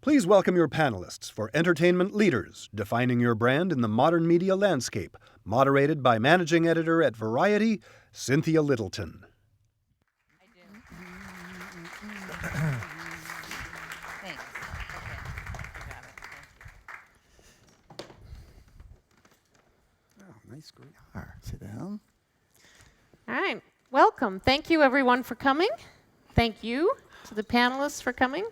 Please welcome your panelists for Entertainment Leaders, Defining Your Brand in the Modern Media Landscape, moderated by Managing Editor at Variety, Cynthia Littleton. Thanks. Okay. I got it. Thank you. Oh, nice green R. Sit down. All right. Welcome. Thank you, everyone, for coming. Thank you to the panelists for coming.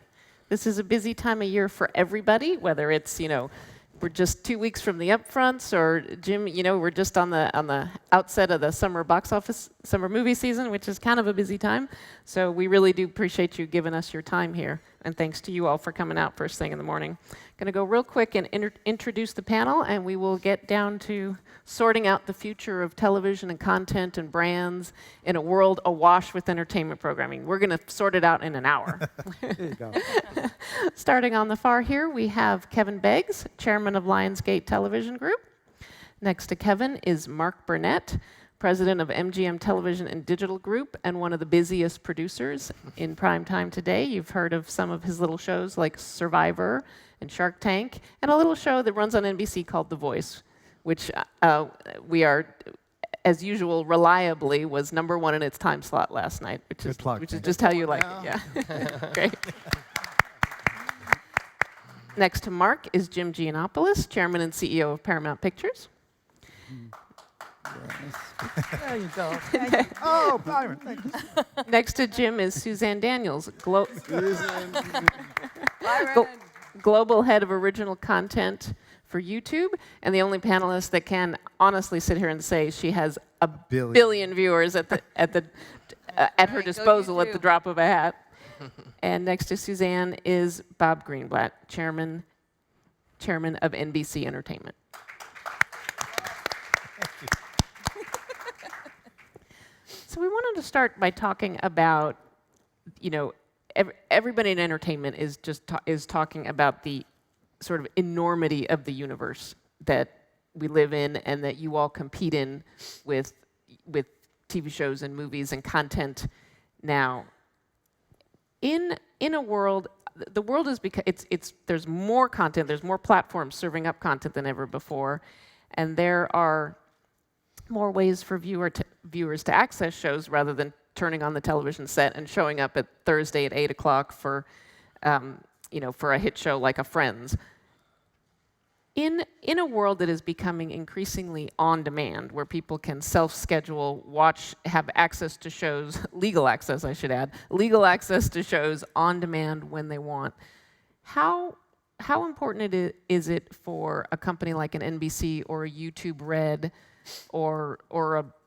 This is a busy time of year for everybody, whether it's, we're just 2 weeks from the upfronts, or Jim, we're just on the outset of the summer movie season, which is kind of a busy time. So we really do appreciate you giving us your time here, and thanks to you all for coming out first thing in the morning. Going to go real quick and introduce the panel, and we will get down to sorting out the future of television and content and brands in a world awash with entertainment programming. We're going to sort it out in an hour. There you go. Starting on the far here, we have Kevin Beggs, chairman of Lionsgate Television Group. Next to Kevin is Mark Burnett, president of MGM Television and Digital Group, and one of the busiest producers in prime time today. You've heard of some of his little shows like Survivor and Shark Tank, and a little show that runs on NBC called The Voice, which we are, as usual, reliably was #1 in its time slot last night, which is just how you like it. Yeah, great. Next to Mark is Jim Gianopulos, chairman and CEO of Paramount Pictures. There you go. Oh, Byron, thank you. Next to Jim is Susanne Daniels, global head of original content for YouTube, and the only panelist that can honestly sit here and say she has a billion viewers at her disposal at the drop of a hat. And next to Susanne is Bob Greenblatt, chairman of NBC Entertainment. So we wanted to start by talking about, everybody in entertainment is talking about the sort of enormity of the universe that we live in and that you all compete in with TV shows and movies and content now. In a world, the world is there's more content, there's more platforms serving up content than ever before, and there are more ways for viewers to access shows rather than turning on the television set and showing up at Thursday at 8 o'clock for a hit show like a Friends. In a world that is becoming increasingly on demand, where people can self-schedule, have access to shows, legal access, I should add, legal access to shows on demand when they want, how important is it for a company like an NBC or a YouTube Red or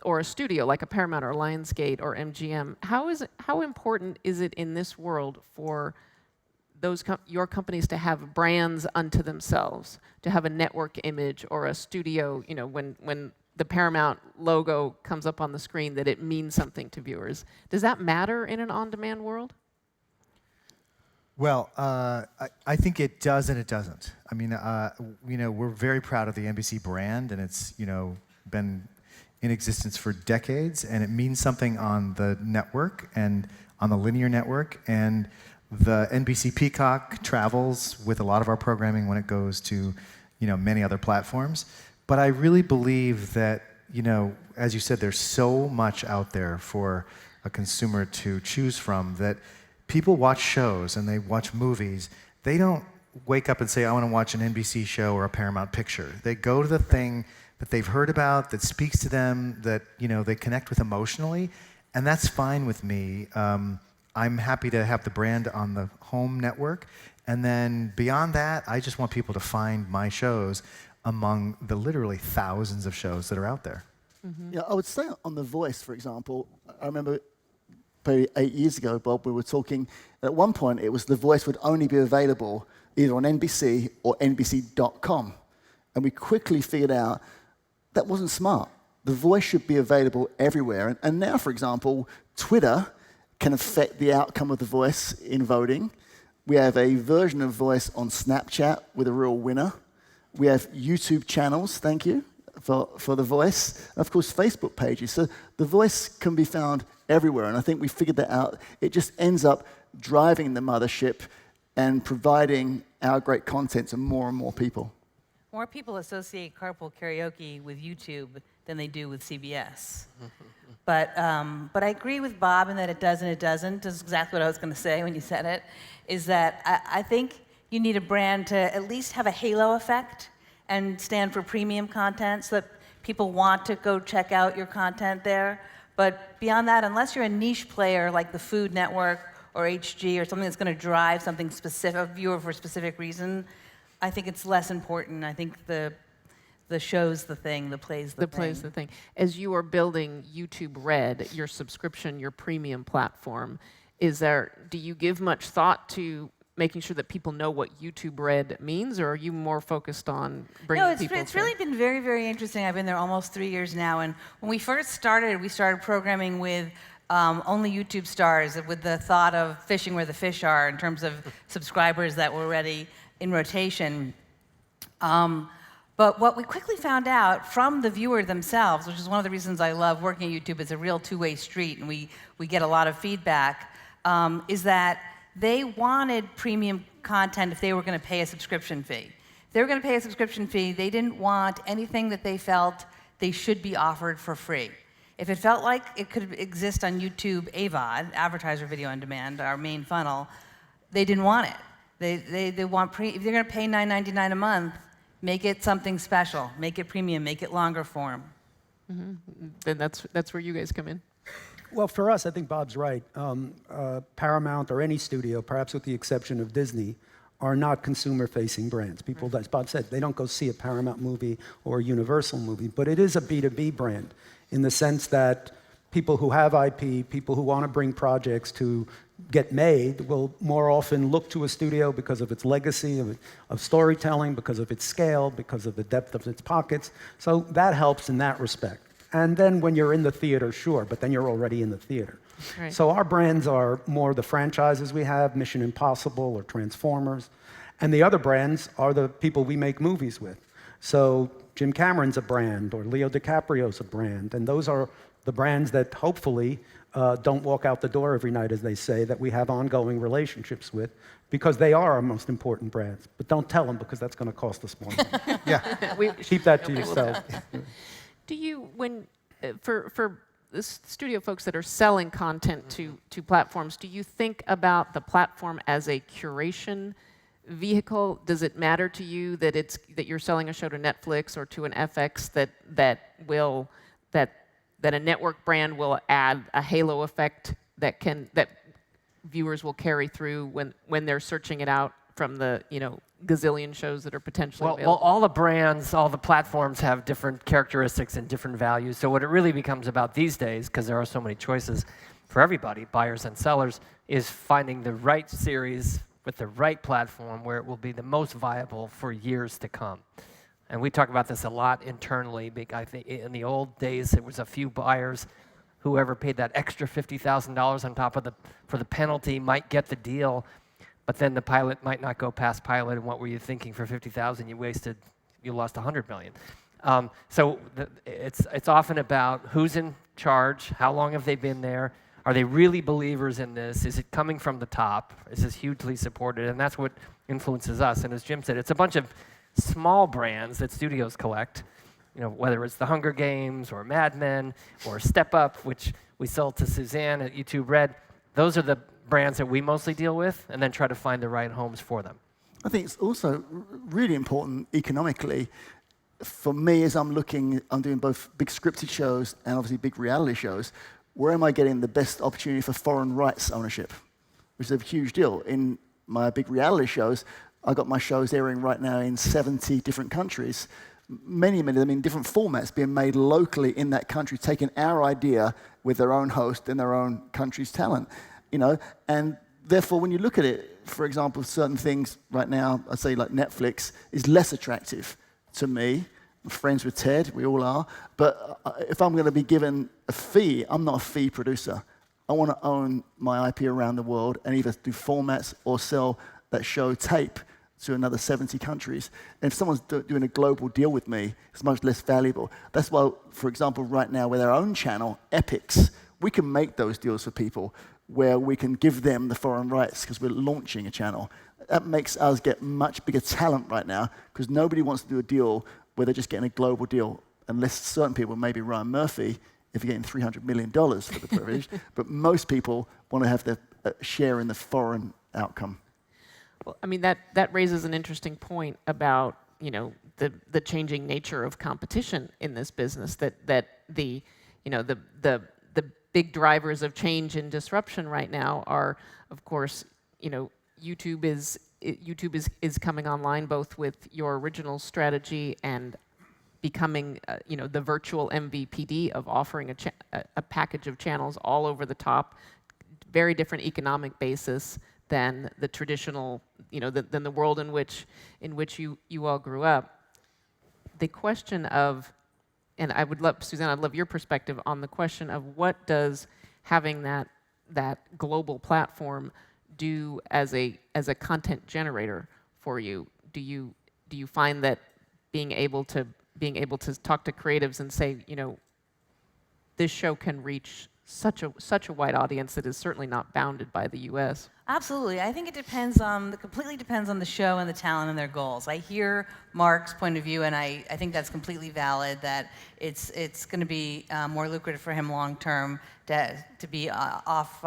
a studio like a Paramount or Lionsgate or MGM? How important is it in this world for your companies to have brands unto themselves, to have a network image or a studio, when the Paramount logo comes up on the screen, that it means something to viewers? Does that matter in an on-demand world? Well, I think it does and it doesn't. I mean, we're very proud of the NBC brand, and it's, been in existence for decades, and it means something on the network and on the linear network, and the NBC Peacock travels with a lot of our programming when it goes to, many other platforms. But I really believe that, as you said, there's so much out there for a consumer to choose from that people watch shows and they watch movies. They don't wake up and say, I want to watch an NBC show or a Paramount picture. They go to the thing that they've heard about, that speaks to them, that, they connect with emotionally, and that's fine with me. I'm happy to have the brand on the home network. And then beyond that, I just want people to find my shows among the literally thousands of shows that are out there. Mm-hmm. Yeah, I would say on The Voice, for example, I remember probably 8 years ago, Bob, we were talking, at one point it was The Voice would only be available either on NBC or NBC.com. And we quickly figured out that wasn't smart. The Voice should be available everywhere. And now, for example, Twitter can affect the outcome of The Voice in voting. We have a version of Voice on Snapchat with a real winner. We have YouTube channels, thank you, for The Voice. And of course, Facebook pages. So The Voice can be found everywhere, and I think we figured that out. It just ends up driving the mothership and providing our great content to more and more people. More people associate carpool karaoke with YouTube than they do with CBS. But I agree with Bob in that it does and it doesn't. That's exactly what I was going to say when you said it, is that I think you need a brand to at least have a halo effect and stand for premium content so that people want to go check out your content there. But beyond that, unless you're a niche player like the Food Network or HG or something that's going to drive something specific, a viewer for a specific reason, I think it's less important. I think the show's the thing, the play's the thing. The play's the thing. As you are building YouTube Red, your subscription, your premium platform, do you give much thought to making sure that people know what YouTube Red means, or are you more focused on bringing people it's really been very, very interesting. I've been there almost 3 years now, and when we first started, we started programming with only YouTube stars, with the thought of fishing where the fish are in terms of subscribers that were already in rotation. But what we quickly found out from the viewer themselves, which is one of the reasons I love working at YouTube, it's a real two-way street, and we get a lot of feedback, is that they wanted premium content if they were going to pay a subscription fee. If they were going to pay a subscription fee, they didn't want anything that they felt they should be offered for free. If it felt like it could exist on YouTube AVOD, Advertiser Video on Demand, our main funnel, they didn't want it. They want if they're going to pay $9.99 a month, make it something special, make it premium, make it longer form. Then that's where you guys come in. Well, for us, I think Bob's right. Paramount or any studio, perhaps with the exception of Disney, are not consumer-facing brands. People, as Bob said, they don't go see a Paramount movie or a Universal movie, but it is a B2B brand in the sense that people who have IP, people who want to bring projects to get made will more often look to a studio because of its legacy of storytelling, because of its scale, because of the depth of its pockets. So that helps in that respect. And then when you're in the theater, sure, but then you're already in the theater. Right. So our brands are more the franchises we have, Mission Impossible or Transformers. And the other brands are the people we make movies with. So Jim Cameron's a brand, or Leo DiCaprio's a brand. And those are the brands that hopefully don't walk out the door every night, as they say, that we have ongoing relationships with, because they are our most important brands. But don't tell them, because that's going to cost us more money. Yeah. Keep that to yourself. Do you, for the studio folks that are selling content to platforms, do you think about the platform as a curation vehicle? Does it matter to you that you're selling a show to Netflix or to an FX that a network brand will add a halo effect that viewers will carry through when they're searching it out from the gazillion shows that are potentially available? Well, all the brands, all the platforms have different characteristics and different values. So what it really becomes about these days, because there are so many choices for everybody, buyers and sellers, is finding the right series with the right platform where it will be the most viable for years to come. And we talk about this a lot internally. I think in the old days, it was a few buyers. Whoever paid that extra $50,000 on top of for the penalty might get the deal. But then the pilot might not go past pilot, and what were you thinking for $50,000? You lost $100 million. So it's often about who's in charge, how long have they been there, are they really believers in this, is it coming from the top, is this hugely supported, and that's what influences us. And as Jim said, it's a bunch of small brands that studios collect, whether it's the Hunger Games or Mad Men or Step Up, which we sold to Susanne at YouTube Red. Those are the brands that we mostly deal with, and then try to find the right homes for them. I think it's also really important economically for me as I'm doing both big scripted shows and obviously big reality shows. Where am I getting the best opportunity for foreign rights ownership, which is a huge deal. In my big reality shows, I got my shows airing right now in 70 different countries, many of them in different formats, being made locally in that country, taking our idea with their own host and their own country's talent. And therefore, when you look at it, for example, certain things right now, I'd say like Netflix, is less attractive to me. I'm friends with Ted, we all are. But if I'm going to be given a fee, I'm not a fee producer. I want to own my IP around the world and either do formats or sell that show tape to another 70 countries. And if someone's doing a global deal with me, it's much less valuable. That's why, for example, right now with our own channel, Epics, we can make those deals for people where we can give them the foreign rights because we're launching a channel. that makes us get much bigger talent right now, because nobody wants to do a deal where they're just getting a global deal, unless certain people, maybe Ryan Murphy, if you're getting $300 million for the privilege, but most people want to have their share in the foreign outcome. Well, I mean, that raises an interesting point about, you know, the changing nature of competition in this business, that the big drivers of change and disruption right now are, of course, you know, YouTube is coming online, both with your original strategy and becoming, you know, the virtual MVPD of offering a package of channels all over the top, very different economic basis than the traditional, you know, than the world in which you all grew up. The question of, and I would love, Susanne, I'd love your perspective on the question of what does having that global platform do as a content generator for you? Do you find that being able to talk to creatives and say, you know, this show can reach such a wide audience that is certainly not bounded by the U.S.? Absolutely. I think it completely depends on the show and the talent and their goals. I hear Mark's point of view, and I think that's completely valid, that it's going to be more lucrative for him long term to be off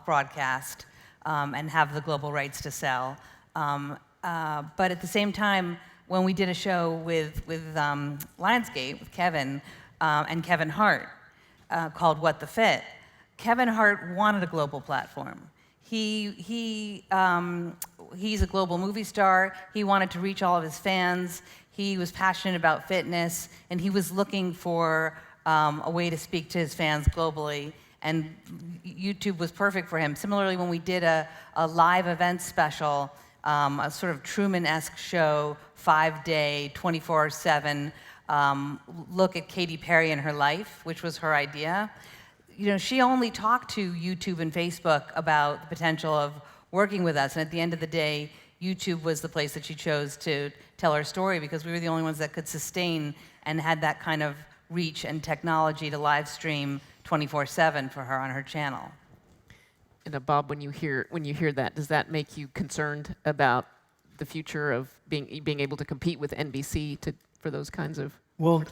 broadcast and have the global rights to sell. But at the same time, when we did a show with Lionsgate, with Kevin and Kevin Hart, called What the Fit, Kevin Hart wanted a global platform. He's a global movie star. He wanted to reach all of his fans. He was passionate about fitness, and he was looking for a way to speak to his fans globally. And YouTube was perfect for him. Similarly, when we did a live event special, a sort of Truman-esque show, 5-day, 24/7, look at Katy Perry and her life, which was her idea. You know, she only talked to YouTube and Facebook about the potential of working with us, and at the end of the day, YouTube was the place that she chose to tell her story, because we were the only ones that could sustain and had that kind of reach and technology to live stream 24/7 for her on her channel. And Bob, when you hear that, does that make you concerned about the future of being able to compete with NBC for those kinds of? Well,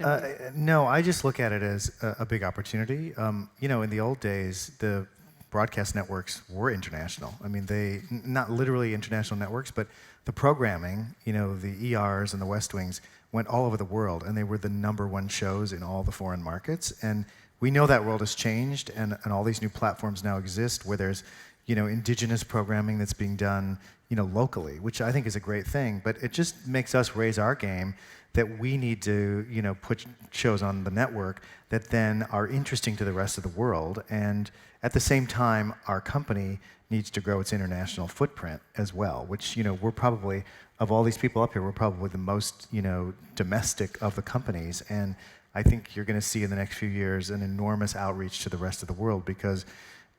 no, I just look at it as a big opportunity. You know, in the old days, the broadcast networks were international. I mean, not literally international networks, but the programming, you know, the ERs and the West Wings went all over the world, and they were the #1 shows in all the foreign markets. And we know that world has changed, and all these new platforms now exist where there's, you know, indigenous programming that's being done, you know, locally, which I think is a great thing. But it just makes us raise our game that we need to, you know, put shows on the network that then are interesting to the rest of the world. And at the same time, our company needs to grow its international footprint as well, which, you know, we're probably, of all these people up here, we're probably the most, you know, domestic of the companies. And I think you're going to see in the next few years an enormous outreach to the rest of the world, because,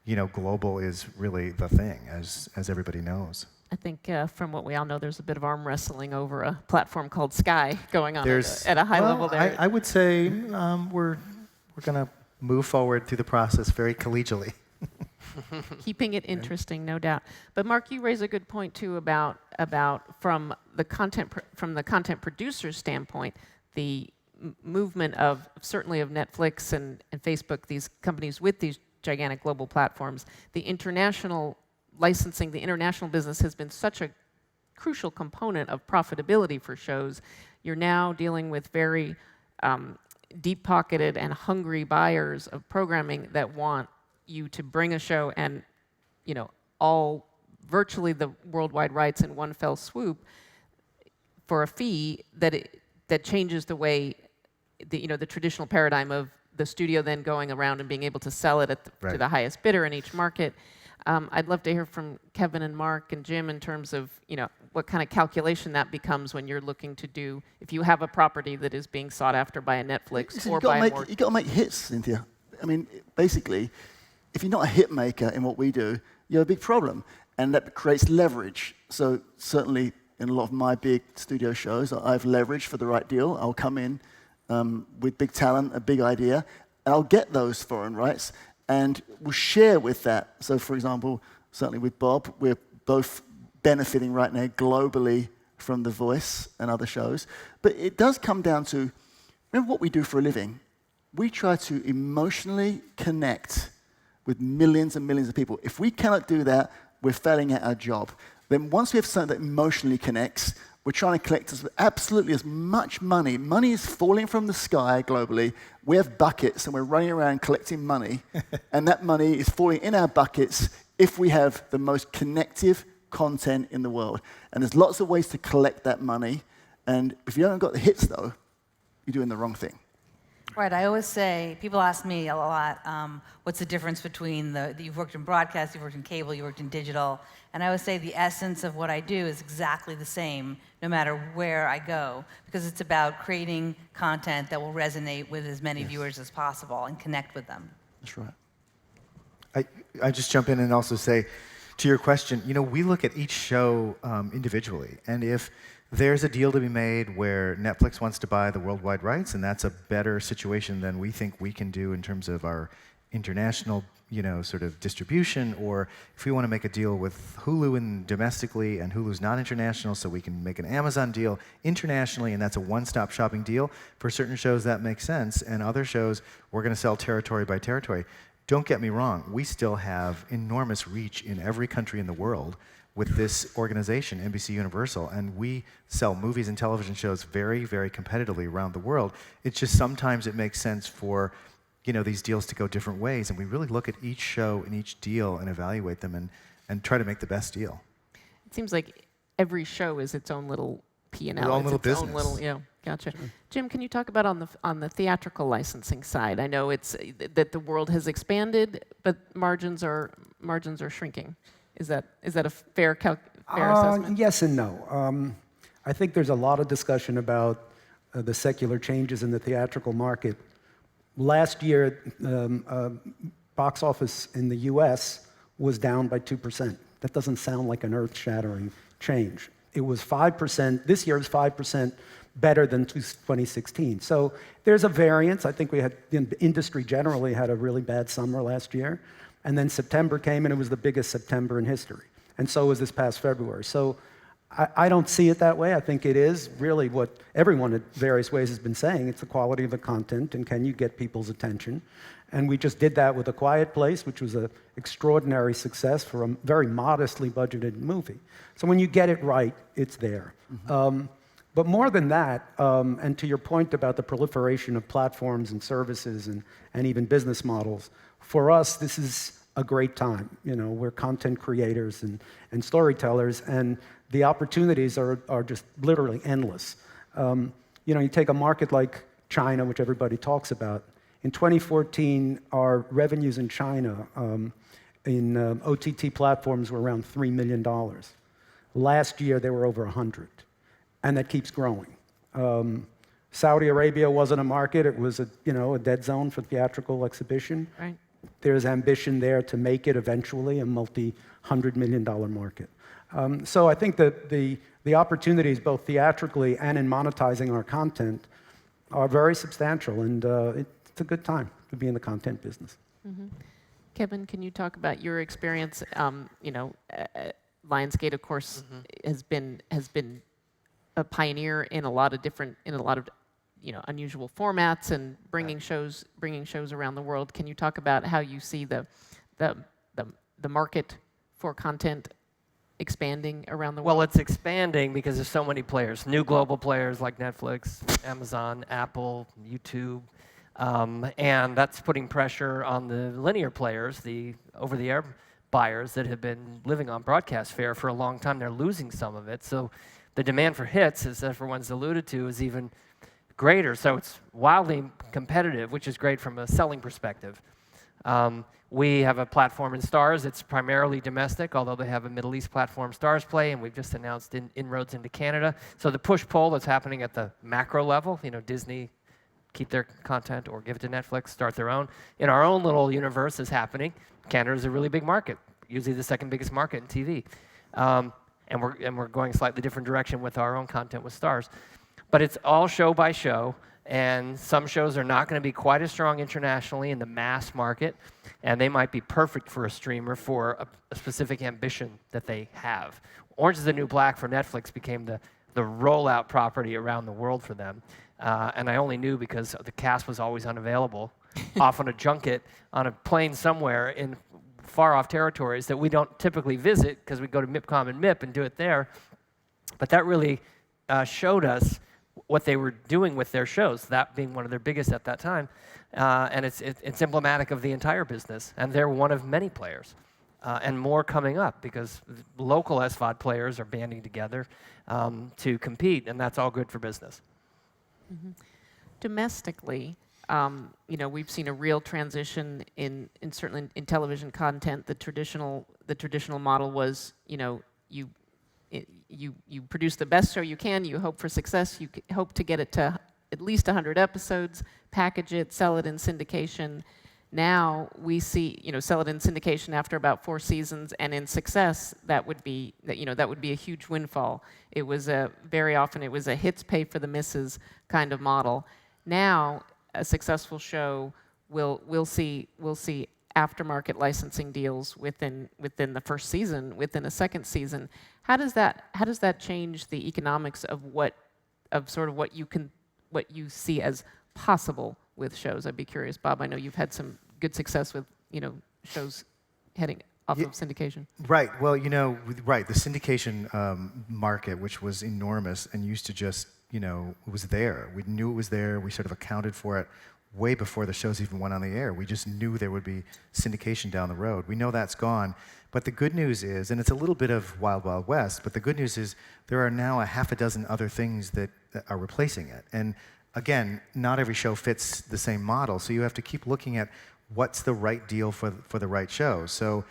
you know, global is really the thing, as everybody knows. I think from what we all know, there's a bit of arm wrestling over a platform called Sky going on at a high level there. I would say we're going to move forward through the process very collegially. Keeping it interesting, no doubt. But Mark, you raise a good point too about from the content producer's standpoint, the movement of certainly of Netflix and Facebook, these companies with these gigantic global platforms, the international licensing, the international business has been such a crucial component of profitability for shows. You're now dealing with very deep-pocketed and hungry buyers of programming that want you to bring a show and, you know, all virtually the worldwide rights in one fell swoop for a fee that changes the way the traditional paradigm of the studio then going around and being able to sell it to the highest bidder in each market. I'd love to hear from Kevin and Mark and Jim in terms of, you know, what kind of calculation that becomes when you're looking to do, if you have a property that is being sought after by a Netflix or by a more... You've got to make hits, Cynthia. I mean, basically, if you're not a hit maker in what we do, you have a big problem, and that creates leverage. So certainly in a lot of my big studio shows, I have leverage for the right deal. I'll come in with big talent, a big idea, and I'll get those foreign rights, and we'll share with that. So for example, certainly with Bob, we're both benefiting right now globally from The Voice and other shows. But it does come down to, remember what we do for a living. We try to emotionally connect with millions and millions of people. If we cannot do that, we're failing at our job. Then once we have something that emotionally connects, we're trying to collect absolutely as much money. Money is falling from the sky globally. We have buckets, and we're running around collecting money. And that money is falling in our buckets if we have the most connective content in the world. And there's lots of ways to collect that money. And if you haven't got the hits, though, you're doing the wrong thing. Right, I always say, people ask me a lot, what's the difference between you've worked in broadcast, you've worked in cable, you've worked in digital, and I always say the essence of what I do is exactly the same no matter where I go, because it's about creating content that will resonate with as many viewers as possible and connect with them. That's right. I just jump in and also say, to your question, we look at each show individually, and if there's a deal to be made where Netflix wants to buy the worldwide rights, and that's a better situation than we think we can do in terms of our international, sort of distribution, or if we want to make a deal with Hulu domestically and Hulu's not international, so we can make an Amazon deal internationally, and that's a one-stop shopping deal. For certain shows, that makes sense, and other shows, we're going to sell territory by territory. Don't get me wrong, we still have enormous reach in every country in the world with this organization, NBC Universal, and we sell movies and television shows very, very competitively around the world. It's just sometimes it makes sense for these deals to go different ways, and we really look at each show and each deal and evaluate them and try to make the best deal. It seems like every show is its own little P&L. Its own little business. Own little, gotcha. Sure. Jim, can you talk about on the theatrical licensing side? I know it's that the world has expanded, but margins are shrinking. Is that a fair assessment? Yes and no. I think there's a lot of discussion about the secular changes in the theatrical market. Last year, box office in the US was down by 2%. That doesn't sound like an earth-shattering change. It was 5%, this year is 5% better than 2016. So there's a variance. I think the industry generally had a really bad summer last year. And then September came, and it was the biggest September in history. And so was this past February. So I don't see it that way. I think it is really what everyone in various ways has been saying. It's the quality of the content, and can you get people's attention? And we just did that with A Quiet Place, which was an extraordinary success for a very modestly budgeted movie. So when you get it right, it's there. Mm-hmm. But more than that, and to your point about the proliferation of platforms and services and even business models, for us, this is a great time. We're content creators and storytellers, and the opportunities are just literally endless. You take a market like China, which everybody talks about. In 2014, our revenues in China in OTT platforms were around $3 million. Last year, they were over 100, and that keeps growing. Saudi Arabia wasn't a market; it was a dead zone for theatrical exhibition. Right. There's ambition there to make it eventually a multi-hundred-million-dollar market. So I think that the opportunities, both theatrically and in monetizing our content, are very substantial, and it's a good time to be in the content business. Mm-hmm. Kevin, can you talk about your experience? Lionsgate, of course, has been a pioneer in a lot of unusual formats and bringing shows around the world. Can you talk about how you see the market for content expanding around the world? Well, it's expanding because there's so many players, new global players like Netflix, Amazon, Apple, YouTube, and that's putting pressure on the linear players, the over-the-air buyers that have been living on broadcast fare for a long time. They're losing some of it, so the demand for hits, as everyone's alluded to, is even greater. So it's wildly competitive, which is great from a selling perspective. We have a platform in Starz. It's primarily domestic, although they have a Middle East platform, Starz Play, and we've just announced inroads into Canada. So the push-pull that's happening at the macro level, Disney, keep their content or give it to Netflix, start their own. In our own little universe is happening. Canada is a really big market, usually the second biggest market in TV. And we're going a slightly different direction with our own content with Starz. But it's all show by show, and some shows are not going to be quite as strong internationally in the mass market, and they might be perfect for a streamer for a specific ambition that they have. Orange is the New Black for Netflix became the rollout property around the world for them. And I only knew because the cast was always unavailable, off on a junket, on a plane somewhere in far-off territories that we don't typically visit because we go to MIPCOM and MIP and do it there. But that really showed us what they were doing with their shows, that being one of their biggest at that time. And it's emblematic of the entire business. And they're one of many players. And more coming up because local SVOD players are banding together to compete, and that's all good for business. Mm-hmm. Domestically, we've seen a real transition in certainly in television content. The traditional model was, you produce the best show you can, you hope for success, you hope to get it to at least 100 episodes, package it, sell it in syndication. Now we see, sell it in syndication after about 4 seasons, and in success, that would be a huge windfall. It was very often it was a hits pay for the misses kind of model. Now a successful show we'll see aftermarket licensing deals within the first season, within a second season. How does that change the economics of what you see as possible with shows? I'd be curious, Bob. I know you've had some good success with shows heading off of syndication. Right. Well, the syndication market, which was enormous and used to just, was there. We knew it was there. We sort of accounted for it way before the shows even went on the air. We just knew there would be syndication down the road. We know that's gone. But the good news is, and it's a little bit of Wild Wild West, but the good news is there are now a half a dozen other things that are replacing it. And again, not every show fits the same model, so you have to keep looking at what's the right deal for the right show. So,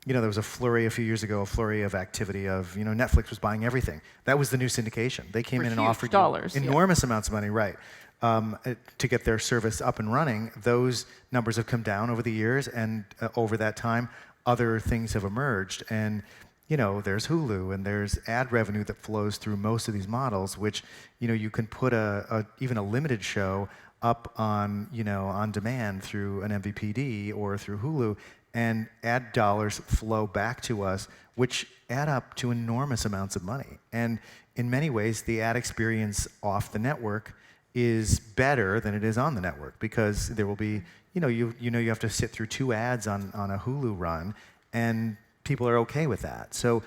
there was a flurry a few years ago, a flurry of activity of, Netflix was buying everything. That was the new syndication. They came in and offered dollars, enormous amounts of money, right, to get their service up and running. Those numbers have come down over the years, and over that time, other things have emerged. And there's Hulu, and there's ad revenue that flows through most of these models, which, you can put even a limited show up on, on demand through an MVPD or through Hulu, and ad dollars flow back to us, which add up to enormous amounts of money. And in many ways, the ad experience off the network is better than it is on the network, because there will be, you have to sit through 2 ads on a Hulu run, and people are okay with that. So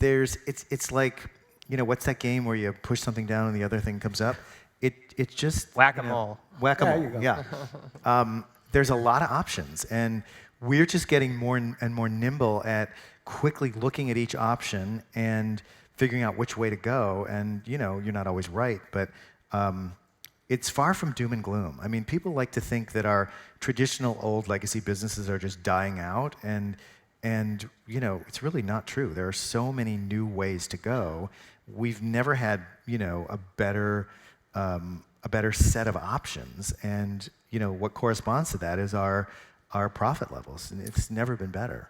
it's like, what's that game where you push something down and the other thing comes up? It's just Whack-a-mole. Whack-a-mole. There you go. Yeah. There's a lot of options, and we're just getting more and more nimble at quickly looking at each option and figuring out which way to go. And you're not always right, but it's far from doom and gloom. I mean, people like to think that our traditional old legacy businesses are just dying out, and it's really not true. There are so many new ways to go. We've never had a better set of options, and what corresponds to that is our profit levels, and it's never been better.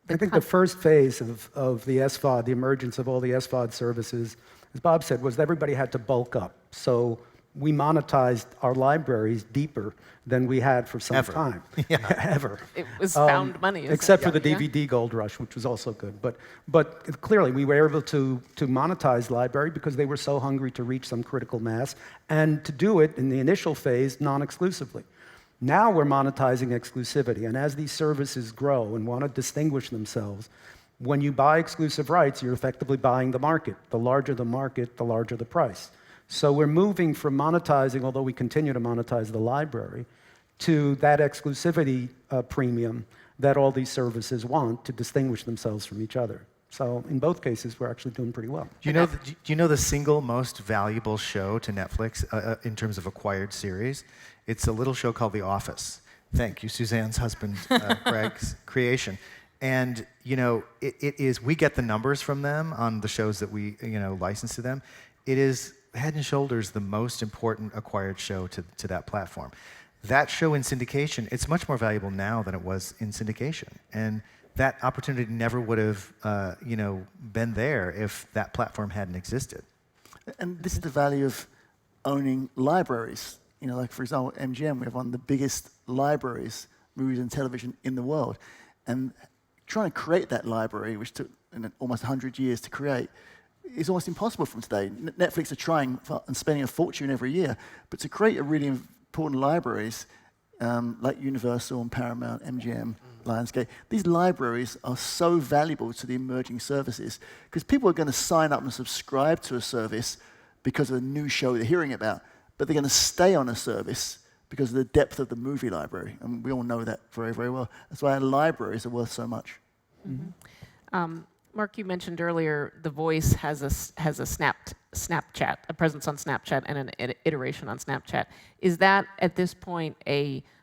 I think the first phase of the SVOD, the emergence of all the SVOD services, as Bob said, was that everybody had to bulk up. So we monetized our libraries deeper than we had for some time. Yeah. Ever. It was found money. Except for the DVD gold rush, which was also good. But clearly, we were able to monetize library because they were so hungry to reach some critical mass, and to do it in the initial phase non-exclusively. Now we're monetizing exclusivity, and as these services grow and want to distinguish themselves, when you buy exclusive rights, you're effectively buying the market. The larger the market, the larger the price. So we're moving from monetizing, although we continue to monetize the library, to that exclusivity premium that all these services want to distinguish themselves from each other. So in both cases, we're actually doing pretty well. Do you know the single most valuable show to Netflix in terms of acquired series? It's a little show called The Office. Thank you, Suzanne's husband, Greg's creation. And it is. We get the numbers from them on the shows that we license to them. It is head and shoulders the most important acquired show to that platform. That show in syndication, it's much more valuable now than it was in syndication. And that opportunity never would have been there if that platform hadn't existed. And this is the value of owning libraries. Like for example, MGM, we have one of the biggest libraries, movies and television in the world. And trying to create that library, which took almost 100 years to create, is almost impossible from today. Netflix are trying and spending a fortune every year, but to create a really important libraries like Universal and Paramount, MGM, Lionsgate, these libraries are so valuable to the emerging services because people are going to sign up and subscribe to a service because of a new show they're hearing about, but they're going to stay on a service because of the depth of the movie library, and we all know that very, very well. That's why our libraries are worth so much. Mm-hmm. Mark, you mentioned earlier The Voice has a Snapchat, a presence on Snapchat and an iteration on Snapchat. Is that at this point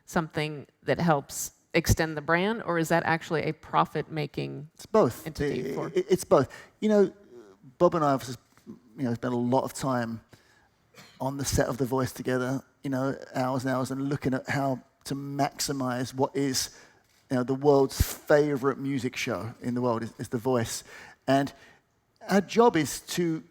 something that helps extend the brand, or is that actually a profit-making entity? It's both. You know, Bob and I have spent a lot of time on the set of The Voice together. Hours and hours, and looking at how to maximize what is the world's favorite music show in the world is The Voice. And our job is to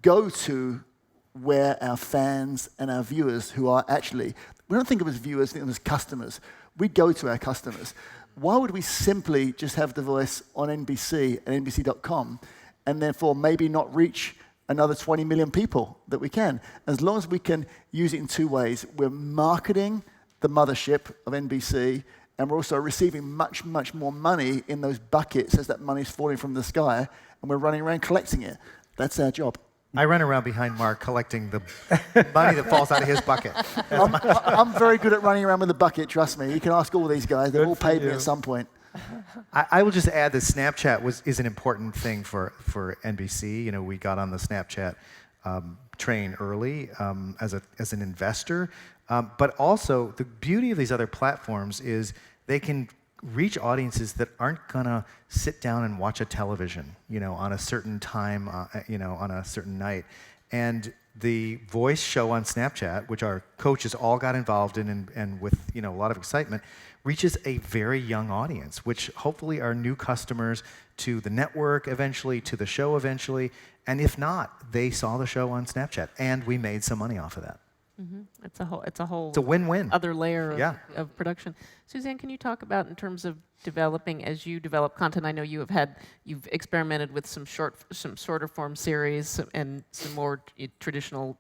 go to where our fans and our viewers who are actually, we don't think of them as viewers, think of them as customers. We go to our customers. Why would we simply just have The Voice on NBC and NBC.com and therefore maybe not reach another 20 million people that we can? As long as we can use it in two ways. We're marketing the mothership of NBC, and we're also receiving much, much more money in those buckets as that money's falling from the sky, and we're running around collecting it. That's our job. I run around behind Mark collecting the money that falls out of his bucket. I'm very good at running around with a bucket, trust me. You can ask all these guys. They've all paid me at some point. I will just add that Snapchat is an important thing for NBC. We got on the Snapchat train early as an investor. But also, the beauty of these other platforms is they can reach audiences that aren't going to sit down and watch a television, on a certain time, on a certain night. And the Voice show on Snapchat, which our coaches all got involved in and with a lot of excitement, reaches a very young audience, which hopefully are new customers to the network eventually, to the show eventually. And if not, they saw the show on Snapchat, and we made some money off of that. Mm-hmm. It's a win-win. Other layer of production. Susanne, can you talk about in terms of developing, as you develop content? I know you've experimented with some shorter form series and some more traditional,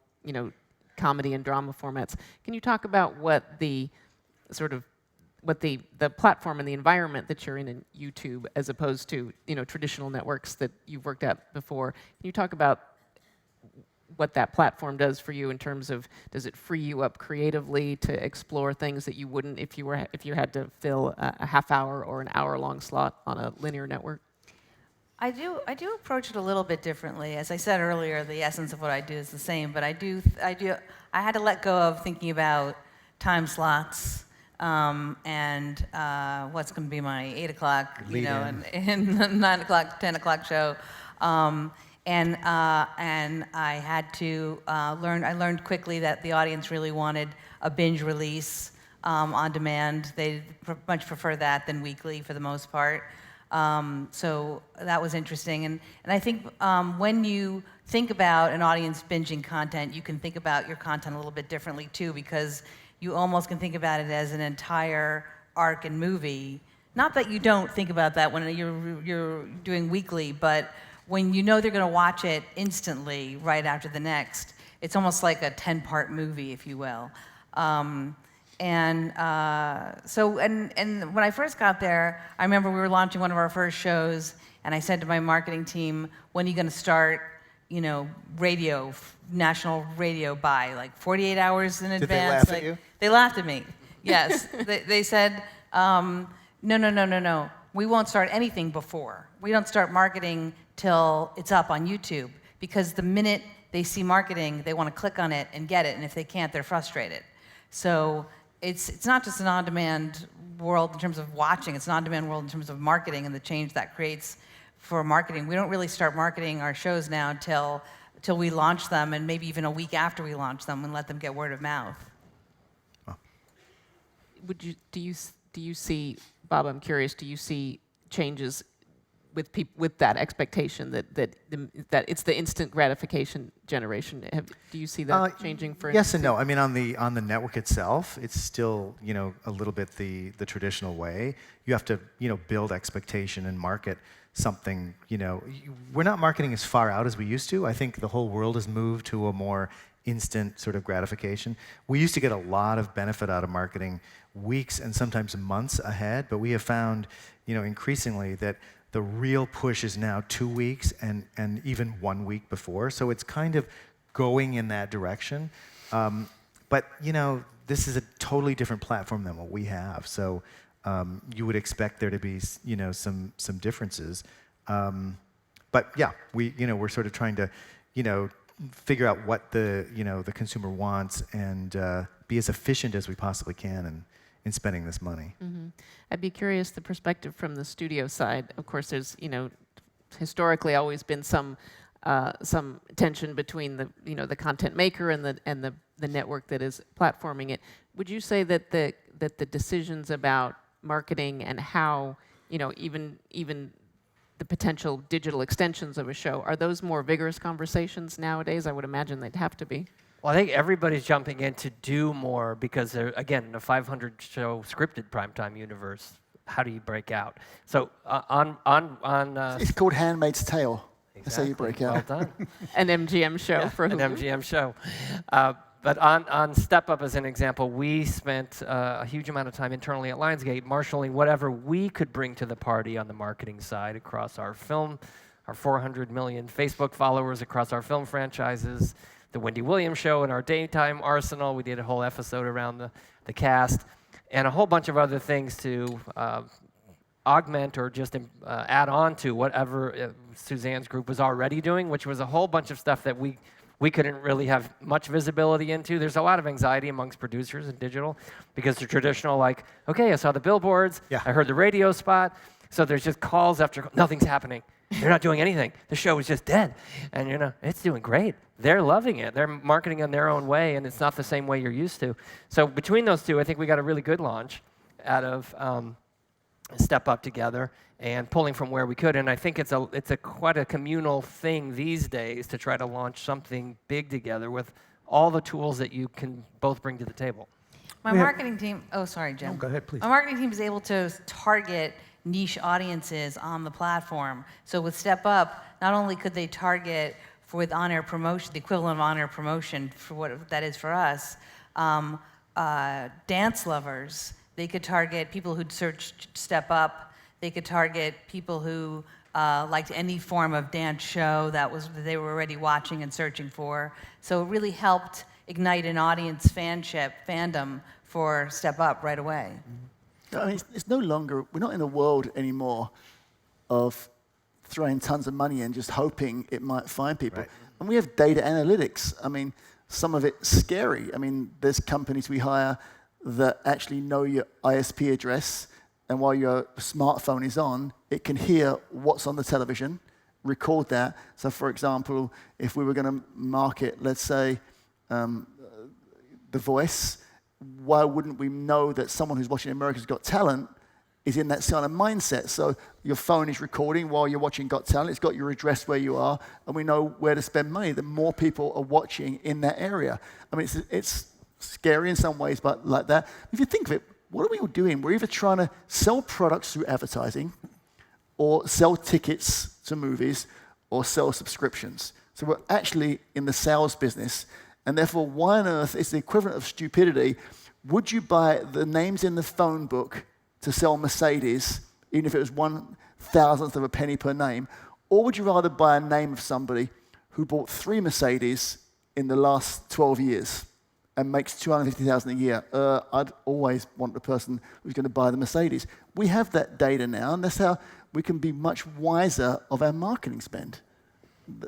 comedy and drama formats. Can you talk about what the platform and the environment that you're in YouTube, as opposed to traditional networks that you've worked at before? Can you talk about what that platform does for you in terms of, does it free you up creatively to explore things that you wouldn't if you had to fill a half-hour or an hour-long slot on a linear network? I do approach it a little bit differently. As I said earlier, the essence of what I do is the same, but I had to let go of thinking about time slots and what's going to be my 8 o'clock, and 9 o'clock, 10 o'clock show. And I had to learn. I learned quickly that the audience really wanted a binge release on demand. They much prefer that than weekly for the most part. So that was interesting. And I think when you think about an audience binging content, you can think about your content a little bit differently too, because you almost can think about it as an entire arc and movie. Not that you don't think about that when you're doing weekly, but when you know they're going to watch it instantly right after the next, it's almost like a 10-part movie, if you will. So when I first got there, I remember we were launching one of our first shows, and I said to my marketing team, "When are you going to start, radio, national radio buy, like 48 hours in advance?" Did they laugh at you? They laughed at me. Yes, they said, "No. We won't start anything before. We don't start marketing till it's up on YouTube, because the minute they see marketing, they want to click on it and get it, and if they can't, they're frustrated." So it's not just an on-demand world in terms of watching, it's an on-demand world in terms of marketing and the change that creates for marketing. We don't really start marketing our shows now till we launch them, and maybe even a week after we launch them, and let them get word of mouth. Oh. Do you see, Bob, I'm curious, do you see changes with that expectation that it's the instant gratification generation. Do you see that changing for? Yes and no. I mean, on the network itself, it's still a little bit the traditional way. You have to build expectation and market something. We're not marketing as far out as we used to. I think the whole world has moved to a more instant sort of gratification. We used to get a lot of benefit out of marketing weeks and sometimes months ahead, but we have found increasingly that the real push is now 2 weeks and even 1 week before. So it's kind of going in that direction. But this is a totally different platform than what we have. So you would expect there to be some differences. But yeah, we're sort of trying to figure out what the consumer wants and be as efficient as we possibly can in spending this money. Mm-hmm. I'd be curious the perspective from the studio side. Of course, there's historically always been some tension between the content maker and the network that is platforming it. Would you say that the decisions about marketing and how even the potential digital extensions of a show, are those more vigorous conversations nowadays? I would imagine they'd have to be. Well, I think everybody's jumping in to do more because they're, again, in a 500-show scripted primetime universe, how do you break out? So it's called Handmaid's Tale. Exactly. That's how you break out. Well done. An MGM show for an Hulu. MGM show. But on Step Up, as an example, we spent a huge amount of time internally at Lionsgate marshaling whatever we could bring to the party on the marketing side across our film, our 400 million Facebook followers, across our film franchises, the Wendy Williams show, and our daytime arsenal. We did a whole episode around the cast, and a whole bunch of other things to augment or just add on to whatever Suzanne's group was already doing, which was a whole bunch of stuff that we couldn't really have much visibility into. There's a lot of anxiety amongst producers in digital because the traditional, like, okay, I saw the billboards, I heard the radio spot, so there's just calls after, nothing's happening. They're not doing anything. The show is just dead. And it's doing great. They're loving it. They're marketing in their own way, and it's not the same way you're used to. So between those two, I think we got a really good launch out of Step Up together and pulling from where we could. And I think it's quite a communal thing these days to try to launch something big together with all the tools that you can both bring to the table. My marketing team, oh, sorry, Jim. No, go ahead, please. My marketing team is able to target niche audiences on the platform. So with Step Up, not only could they target with on-air promotion, the equivalent of on-air promotion for what that is for us, dance lovers. They could target people who'd searched Step Up. They could target people who liked any form of dance show that they were already watching and searching for. So it really helped ignite an audience fandom for Step Up right away. I mean, it's no longer, we're not in a world anymore of throwing tons of money in, just hoping it might find people. Right. And we have data analytics. I mean, some of it's scary. I mean, there's companies we hire that actually know your ISP address, and while your smartphone is on, it can hear what's on the television, record that. So for example, if we were going to market, let's say, The Voice, why wouldn't we know that someone who's watching America's Got Talent is in that kind of mindset? So your phone is recording while you're watching Got Talent. It's got your address where you are, and we know where to spend money. The more people are watching in that area. I mean, it's scary in some ways, but like that. If you think of it, what are we all doing? We're either trying to sell products through advertising, or sell tickets to movies, or sell subscriptions. So we're actually in the sales business. And therefore, why on earth is the equivalent of stupidity? Would you buy the names in the phone book to sell Mercedes, even if it was 1/1000th of a penny per name? Or would you rather buy a name of somebody who bought 3 Mercedes in the last 12 years and makes $250,000 a year? I'd always want the person who's going to buy the Mercedes. We have that data now, and that's how we can be much wiser of our marketing spend.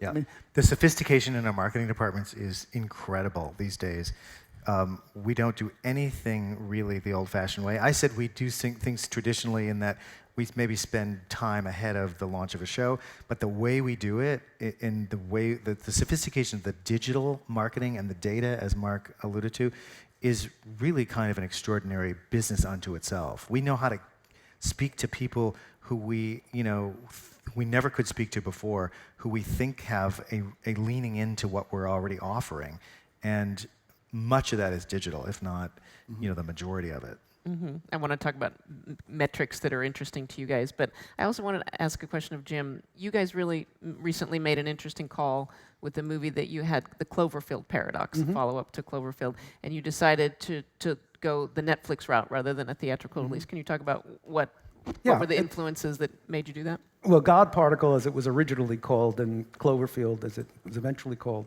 Yeah. I mean, the sophistication in our marketing departments is incredible these days. We don't do anything really the old-fashioned way. I said we do things traditionally in that we maybe spend time ahead of the launch of a show, but the way we do it, in the way the sophistication of the digital marketing and the data, as Mark alluded to, is really kind of an extraordinary business unto itself. We know how to speak to people who we, we never could speak to before, who we think have a leaning into what we're already offering. And much of that is digital, if not, the majority of it. I want to talk about metrics that are interesting to you guys, but I also wanted to ask a question of Jim. You guys really recently made an interesting call with the movie that you had, the Cloverfield Paradox, follow-up to Cloverfield, and you decided to go the Netflix route rather than a theatrical release. Can you talk about what were the influences that made you do that? Well, God Particle, as it was originally called, and Cloverfield, as it was eventually called,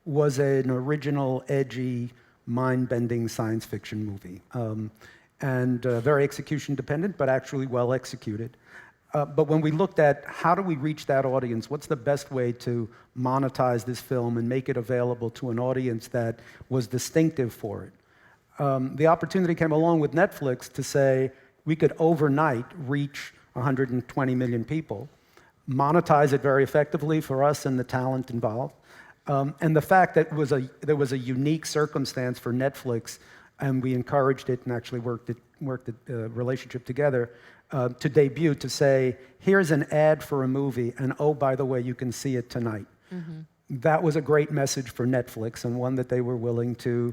was an original, edgy, mind-bending science fiction movie. And very execution-dependent, but actually well executed. But when we looked at how do we reach that audience, what's the best way to monetize this film and make it available to an audience that was distinctive for it, the opportunity came along with Netflix to say we could overnight reach 120 million people, monetize it very effectively for us and the talent involved. And the fact that there was a unique circumstance for Netflix, and we encouraged it and actually worked the relationship together to debut, to say, here's an ad for a movie, and oh, by the way, you can see it tonight. That was a great message for Netflix, and one that they were willing to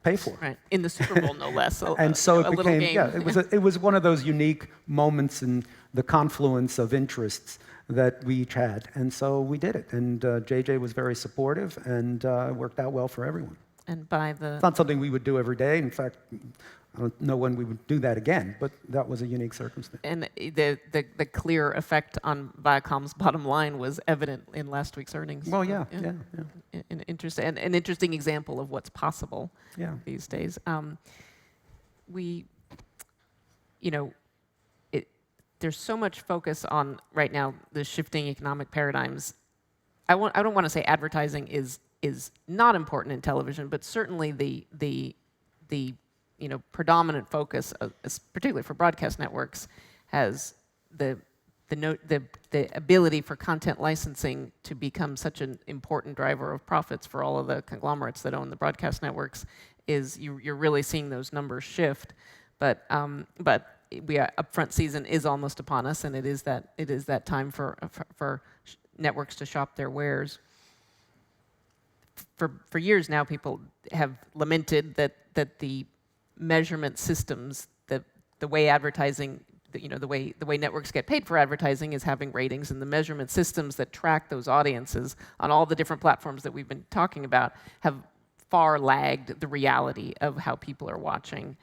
pay for. Right, in the Super Bowl, no less. And so it a little became, game. it was one of those unique moments in the confluence of interests that we each had. And so we did it. And JJ was very supportive, and it worked out well for everyone. And by the... It's not something we would do every day. In fact, I don't know when we would do that again, but that was a unique circumstance. And the clear effect on Viacom's bottom line was evident in last week's earnings. Well, yeah. An interesting example of what's possible these days. There's so much focus on, right now, the shifting economic paradigms. I don't want to say advertising is not important in television, but certainly the predominant focus, particularly for broadcast networks, has the ability for content licensing to become such an important driver of profits for all of the conglomerates that own the broadcast networks. You're really seeing those numbers shift, but upfront season is almost upon us, and it is that time for networks to shop their wares. For years now, people have lamented that the measurement systems, the way advertising, the way networks get paid for advertising is having ratings, and the measurement systems that track those audiences on all the different platforms that we've been talking about have far lagged the reality of how people are watching.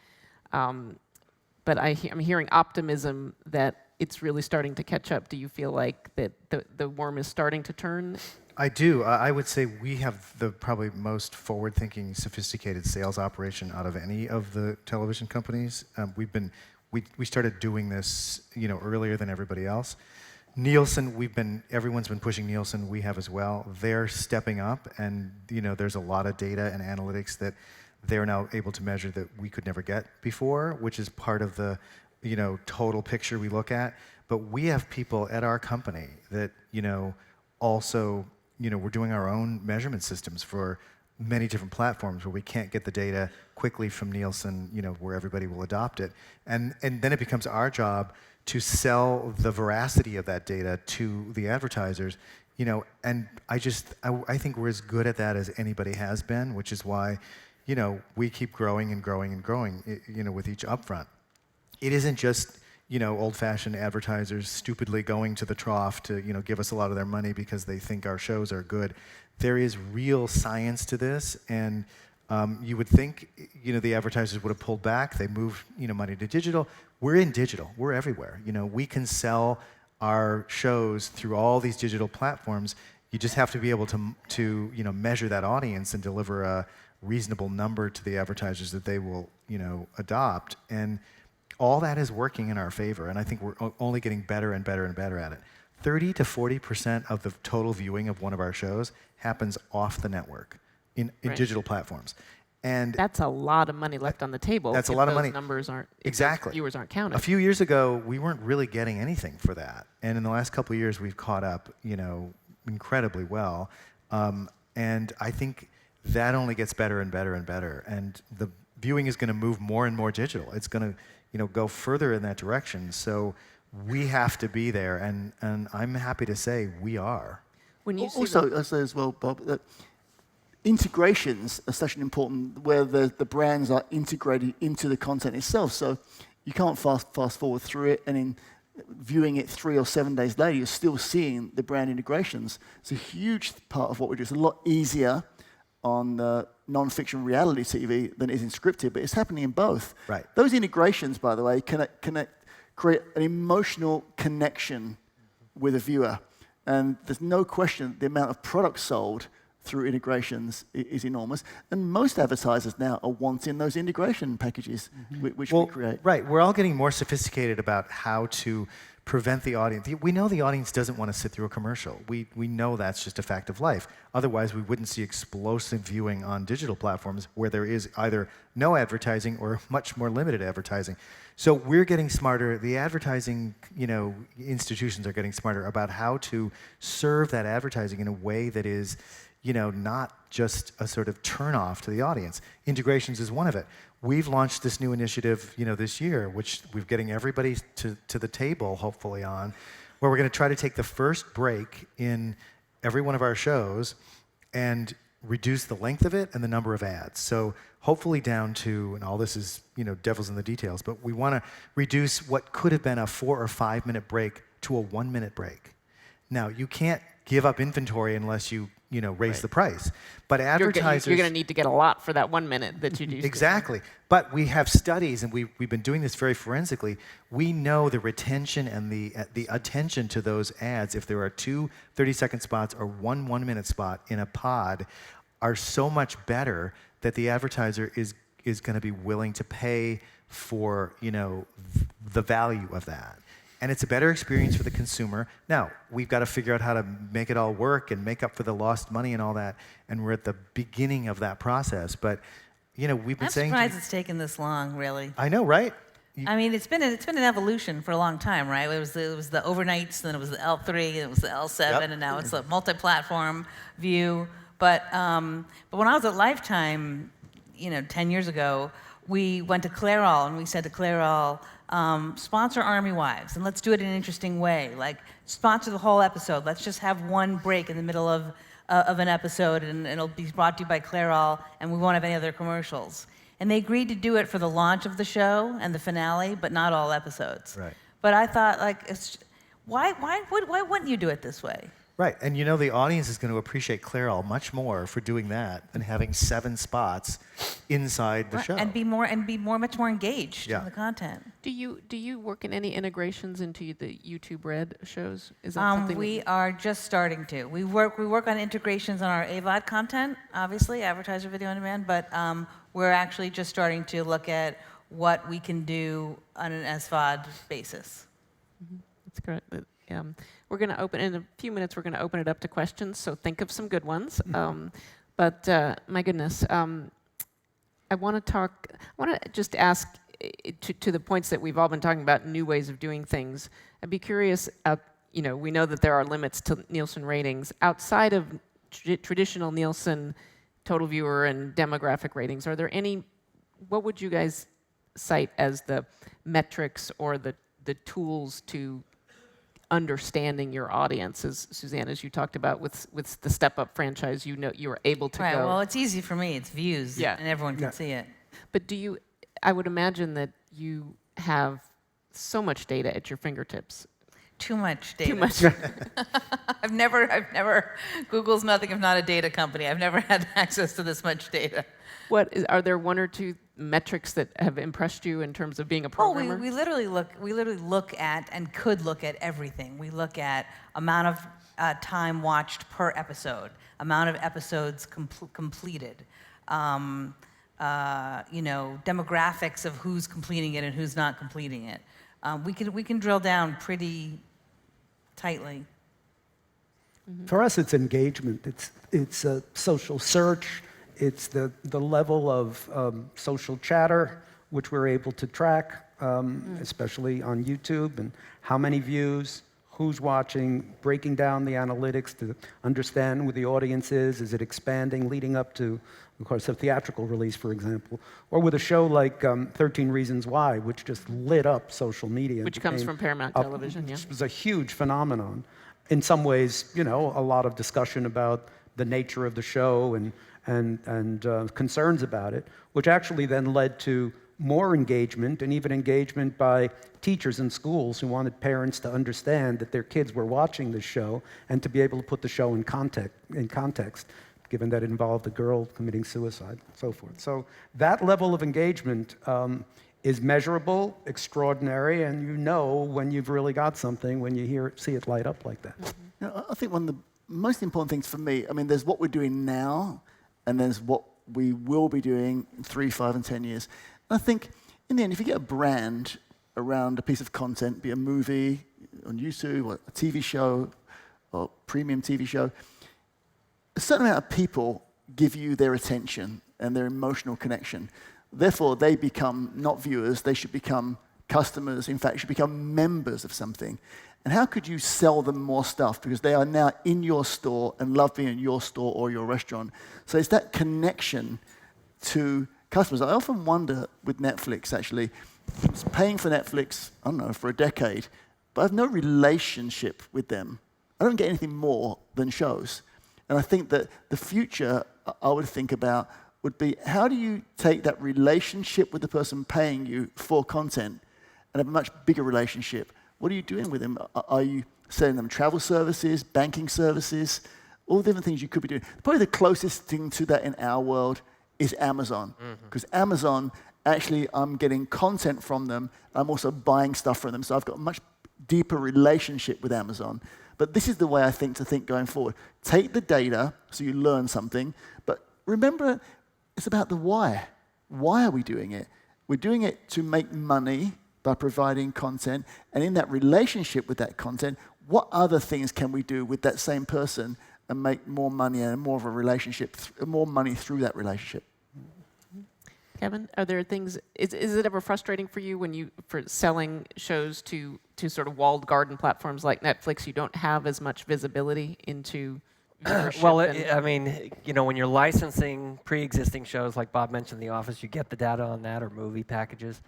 But I'm hearing optimism that it's really starting to catch up. Do you feel like that the worm is starting to turn? I do. I would say we have the probably most forward-thinking, sophisticated sales operation out of any of the television companies. We started doing this, earlier than everybody else. Nielsen, everyone's been pushing Nielsen. We have as well. They're stepping up, and there's a lot of data and analytics that they're now able to measure that we could never get before, which is part of the, total picture we look at. But we have people at our company that, also, we're doing our own measurement systems for many different platforms where we can't get the data quickly from Nielsen, where everybody will adopt it. And then it becomes our job to sell the veracity of that data to the advertisers, and I think we're as good at that as anybody has been, which is why, we keep growing and growing and growing, with each upfront. It isn't just, old-fashioned advertisers stupidly going to the trough to, give us a lot of their money because they think our shows are good. There is real science to this, and you would think, the advertisers would have pulled back. They moved, money to digital. We're in digital. We're everywhere. We can sell our shows through all these digital platforms. You just have to be able to measure that audience and deliver a reasonable number to the advertisers that they will, adopt. And all that is working in our favor, and I think we're only getting better and better and better at it. 30 to 40% of the total viewing of one of our shows happens off the network in digital platforms. And that's a lot of money left on the table. That's a lot of money. Numbers aren't exactly. Viewers aren't counted. A few years ago, we weren't really getting anything for that, and in the last couple of years, we've caught up, incredibly well. And I think that only gets better and better and better. And the viewing is going to move more and more digital. It's going to, go further in that direction. So we have to be there, and I'm happy to say we are. When you see Also, I say as well, Bob, that integrations are such an important, where the brands are integrated into the content itself. So you can't fast forward through it, and in viewing it 3 or 7 days later, you're still seeing the brand integrations. It's a huge part of what we do. It's a lot easier on non-fiction reality TV than it is in scripted, but it's happening in both. Right. Those integrations, by the way, create an emotional connection with a viewer. And there's no question the amount of products sold through integrations is enormous. And most advertisers now are wanting those integration packages, which we create. Right. We're all getting more sophisticated about how to prevent the audience. We know the audience doesn't want to sit through a commercial. We know that's just a fact of life. Otherwise, we wouldn't see explosive viewing on digital platforms where there is either no advertising or much more limited advertising. So we're getting smarter. The advertising, institutions are getting smarter about how to serve that advertising in a way that is, not just a sort of turn-off to the audience. Integrations is one of it. We've launched this new initiative, this year, which we're getting everybody to the table, hopefully, on, where we're going to try to take the first break in every one of our shows and reduce the length of it and the number of ads. So hopefully down to, and all this is, devil's in the details, but we want to reduce what could have been a 4 or 5 minute break to a 1 minute break. Now, you can't give up inventory unless you raise the price. But advertisers... You're going to need to get a lot for that 1 minute that you do. Exactly. But we have studies, and we've been doing this very forensically. We know the retention and the attention to those ads, if there are 2 30-second spots or 1 1-minute spot in a pod, are so much better that the advertiser is going to be willing to pay for, the value of that. And it's a better experience for the consumer. Now, we've got to figure out how to make it all work and make up for the lost money and all that. And we're at the beginning of that process. But, we've been saying... I'm surprised it's taken this long, really. I know, right? I mean, it's been an evolution for a long time, right? It was the overnights, then it was the L3, and it was the L7, and now it's a multi-platform view. But when I was at Lifetime, 10 years ago, we went to Clairol, and we said to Clairol, sponsor Army Wives, and let's do it in an interesting way. Like, sponsor the whole episode. Let's just have one break in the middle of an episode, and it'll be brought to you by Clairol, and we won't have any other commercials. And they agreed to do it for the launch of the show and the finale, but not all episodes. Right. But I thought, why wouldn't you do it this way? Right, and the audience is going to appreciate Clairol much more for doing that than having 7 spots inside the show. And be much more engaged in the content. Do you work in any integrations into the YouTube Red shows? Is that something we are just starting to. We work on integrations on our AVOD content, obviously, advertiser video on demand, but we're actually just starting to look at what we can do on an SVOD basis. Mm-hmm. That's correct. We're going to open, in a few minutes, we're going to open it up to questions, so think of some good ones. But my goodness, I want to just ask, to the points that we've all been talking about, new ways of doing things. I'd be curious, we know that there are limits to Nielsen ratings. Outside of traditional Nielsen total viewer and demographic ratings, are there any, what would you guys cite as the metrics or the tools to understanding your audience, as Susanne, as you talked about with the Step Up franchise, you were able to right, go. Well, it's easy for me. It's views, and everyone can see it. But I would imagine that you have so much data at your fingertips. Too much data. Too much. I've never, Google's nothing if not a data company. I've never had access to this much data. Are there 1 or 2 metrics that have impressed you in terms of being a programmer? We literally look at and could look at everything. We look at amount of time watched per episode, amount of episodes completed, demographics of who's completing it and who's not completing it. We can drill down pretty tightly. Mm-hmm. For us, it's engagement. It's a social search. It's the level of social chatter, which we're able to track, especially on YouTube, and how many views, who's watching, breaking down the analytics to understand who the audience is it expanding, leading up to, of course, a theatrical release, for example, or with a show like 13 Reasons Why, which just lit up social media. Which comes from Paramount Television, yeah. It was a huge phenomenon. In some ways, a lot of discussion about the nature of the show and concerns about it, which actually then led to more engagement, and even engagement by teachers in schools who wanted parents to understand that their kids were watching this show and to be able to put the show in context, given that it involved a girl committing suicide, and so forth. So that level of engagement is measurable, extraordinary, and you know when you've really got something when you see it light up like that. I think one of the most important things for me, there's what we're doing now, and there's what we will be doing in 3, 5, and 10 years. I think, in the end, if you get a brand around a piece of content, be it a movie on YouTube, or a TV show, or premium TV show, a certain amount of people give you their attention and their emotional connection. Therefore, they become not viewers, they should become customers, in fact, should become members of something. And how could you sell them more stuff? Because they are now in your store and love being in your store or your restaurant. So it's that connection to customers. I often wonder with Netflix, actually, I was paying for Netflix, I don't know, for a decade, but I have no relationship with them. I don't get anything more than shows. And I think that the future I would think about would be, how do you take that relationship with the person paying you for content and have a much bigger relationship? What are you doing with them? Are you selling them travel services, banking services, all different things you could be doing? Probably the closest thing to that in our world is Amazon. Because Amazon, actually, I'm getting content from them. I'm also buying stuff from them. So I've got a much deeper relationship with Amazon. But this is the way I think to think going forward. Take the data so you learn something. But remember, it's about the why. Why are we doing it? We're doing it to make money by providing content. And in that relationship with that content, what other things can we do with that same person and make more money and more of a relationship, more money through that relationship? Kevin, are there things, is it ever frustrating for you for selling shows to sort of walled garden platforms like Netflix, you don't have as much visibility into viewership? Well, when you're licensing pre-existing shows, like Bob mentioned The Office, you get the data on that, or movie packages.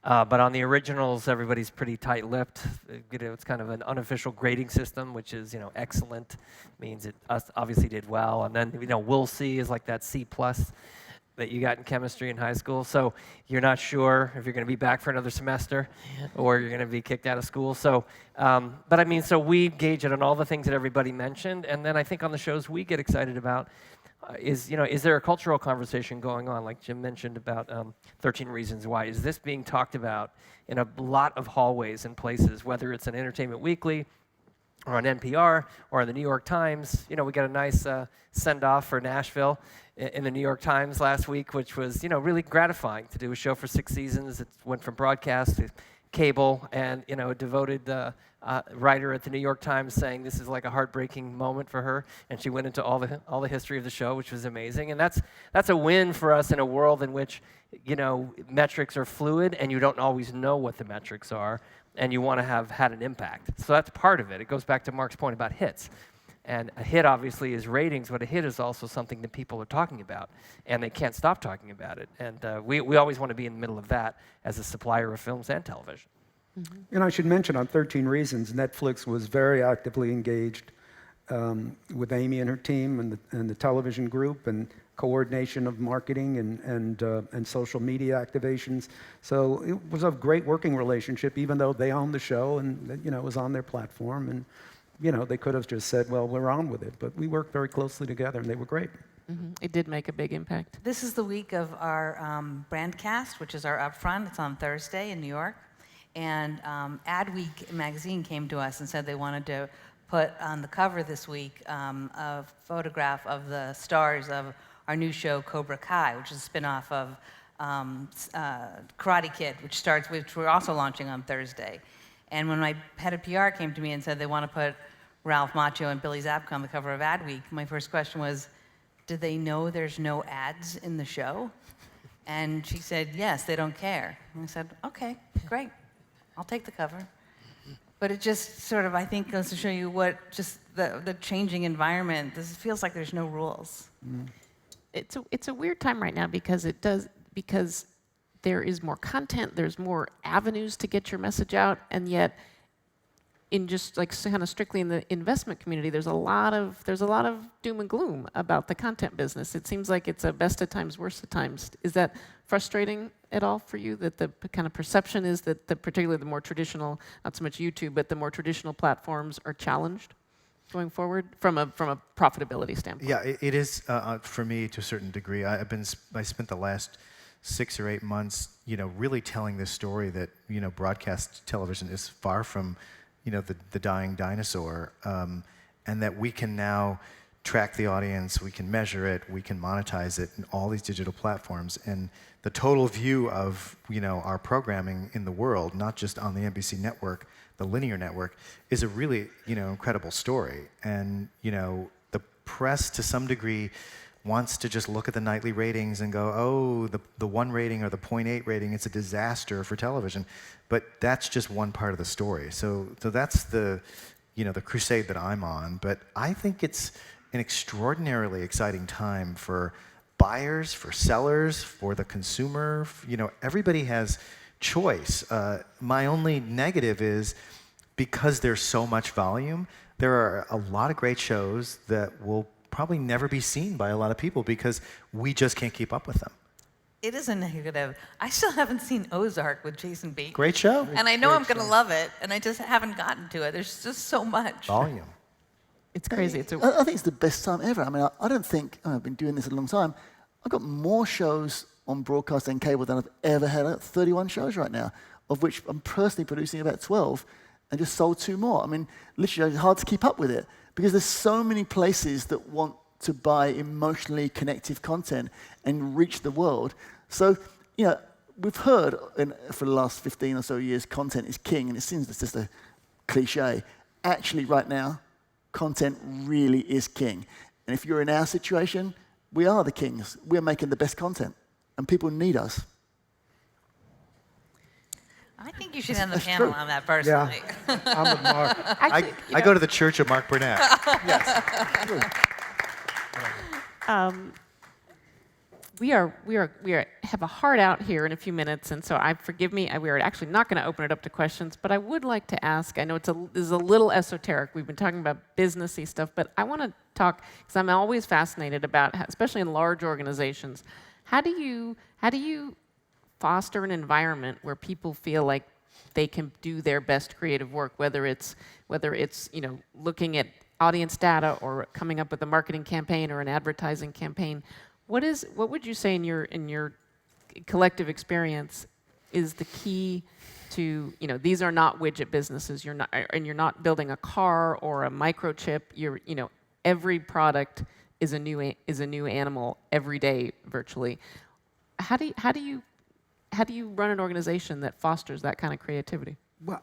But on the originals, everybody's pretty tight-lipped. It's kind of an unofficial grading system, which is, excellent, means it obviously did well. And then, we'll see is like that C+ that you got in chemistry in high school. So you're not sure if you're going to be back for another semester or you're going to be kicked out of school. So, so we gauge it on all the things that everybody mentioned. And then I think on the shows we get excited about is there a cultural conversation going on, like Jim mentioned about 13 Reasons Why? Is this being talked about in a lot of hallways and places, whether it's an Entertainment Weekly or on NPR or in the New York Times? We got a nice send-off for Nashville in the New York Times last week, which was, really gratifying to do a show for 6 seasons. It went from broadcast to cable, and, a devoted writer at the New York Times saying this is like a heartbreaking moment for her, and she went into all the history of the show, which was amazing. And that's a win for us in a world in which, metrics are fluid, and you don't always know what the metrics are, and you want to have had an impact. So that's part of it. It goes back to Mark's point about hits. And a hit obviously is ratings, but a hit is also something that people are talking about, and they can't stop talking about it. And we always want to be in the middle of that as a supplier of films and television. Mm-hmm. And I should mention on 13 Reasons, Netflix was very actively engaged with Amy and her team and the television group and coordination of marketing and social media activations. So it was a great working relationship, even though they owned the show and it was on their platform. And they could have just said, well, we're on with it. But we worked very closely together, and they were great. Mm-hmm. It did make a big impact. This is the week of our Brandcast, which is our upfront. It's on Thursday in New York. And Adweek magazine came to us and said they wanted to put on the cover this week a photograph of the stars of our new show, Cobra Kai, which is a spin-off of Karate Kid, which we're also launching on Thursday. And when my head of PR came to me and said they want to put Ralph Macchio and Billy Zabka on the cover of Adweek, my first question was, do they know there's no ads in the show? And she said, yes, they don't care. And I said, okay, great. I'll take the cover. But it just sort of, I think, goes to show you what just the changing environment. This feels like there's no rules. It's a weird time right now because there is more content, there's more avenues to get your message out, and yet in just like kind of strictly in the investment community, there's a lot of doom and gloom about the content business. It seems like it's a best of times, worst of times. Is that frustrating at all for you, that the kind of perception is that particularly the more traditional, not so much YouTube, but the more traditional platforms are challenged going forward from a profitability standpoint? Yeah, it is for me to a certain degree. I spent the last 6 or 8 months, really telling this story that broadcast television is far from the dying dinosaur, and that we can now track the audience, we can measure it, we can monetize it in all these digital platforms, and the total view of our programming in the world, not just on the NBC network, the linear network, is a really incredible story. And the press to some degree wants to just look at the nightly ratings and go, oh, the 1 rating or the 0.8 rating, it's a disaster for television. But that's just one part of the story. So that's the crusade that I'm on. But I think it's an extraordinarily exciting time for buyers, for sellers, for the consumer. Everybody has choice. My only negative is because there's so much volume, there are a lot of great shows that will probably never be seen by a lot of people because we just can't keep up with them. It is a negative. I still haven't seen Ozark with Jason Bateman. Great show. And I know I'm going to love it, and I just haven't gotten to it. There's just so much. Volume. It's crazy. I think it's the best time ever. I mean, I don't think, I've been doing this a long time, I've got more shows on broadcast and cable than I've ever had. 31 shows right now, of which I'm personally producing about 12, and just sold 2 more. I mean, literally, it's hard to keep up with it because there's so many places that want to buy emotionally connective content and reach the world. So, we've heard for the last 15 or so years, content is king, and it seems it's just a cliche. Actually, right now, content really is king. And if you're in our situation, we are the kings. We're making the best content, and people need us. I think you should end the panel on that personally. Yeah, I'm with Mark. Actually, I go to the Church of Mark Burnett. Yes. We have a hard out here in a few minutes, and so forgive me. We are actually not going to open it up to questions, but I would like to ask. I know this is a little esoteric. We've been talking about businessy stuff, but I want to talk because I'm always fascinated about, especially in large organizations, how do you foster an environment where people feel like they can do their best creative work, whether it's looking at audience data or coming up with a marketing campaign or an advertising campaign. What would you say in your collective experience is the key to, these are not widget businesses, you're not building a car or a microchip, every product is a new animal every day virtually. How do you run an organization that fosters that kind of creativity? Well,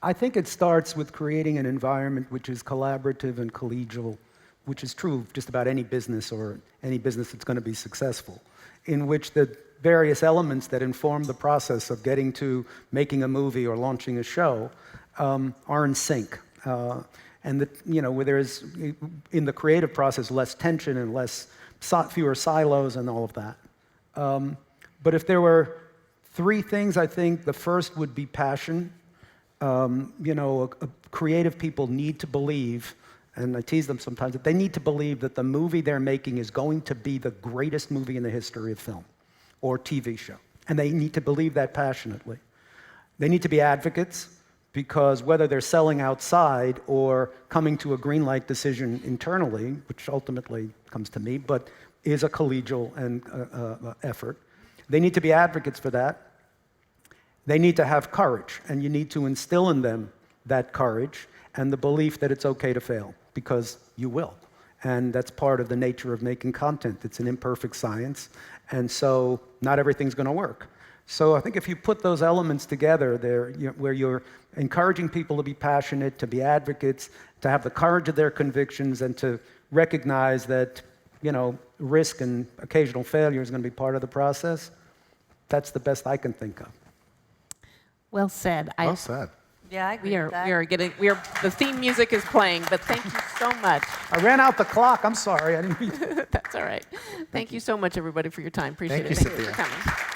I think it starts with creating an environment which is collaborative and collegial, which is true of just about any business or any business that's going to be successful, in which the various elements that inform the process of getting to making a movie or launching a show are in sync. And where there's, in the creative process, less tension and fewer silos and all of that. But if there were 3 things, I think the first would be passion. Creative people need to believe, and I tease them sometimes, that they need to believe that the movie they're making is going to be the greatest movie in the history of film or TV show. And they need to believe that passionately. They need to be advocates, because whether they're selling outside or coming to a green light decision internally, which ultimately comes to me, but is a collegial effort, they need to be advocates for that. They need to have courage, and you need to instill in them that courage and the belief that it's okay to fail, because you will. And that's part of the nature of making content. It's an imperfect science, and so not everything's going to work. So I think if you put those elements together there, where you're encouraging people to be passionate, to be advocates, to have the courage of their convictions, and to recognize that, risk and occasional failure is going to be part of the process, that's the best I can think of. Well said. Well said. Yeah, I agree with that. The theme music is playing, but thank you so much. I ran out the clock. I'm sorry. I didn't mean to. That's all right. Thank you so much, everybody, for your time. Appreciate Thank it. you, Thank you for coming.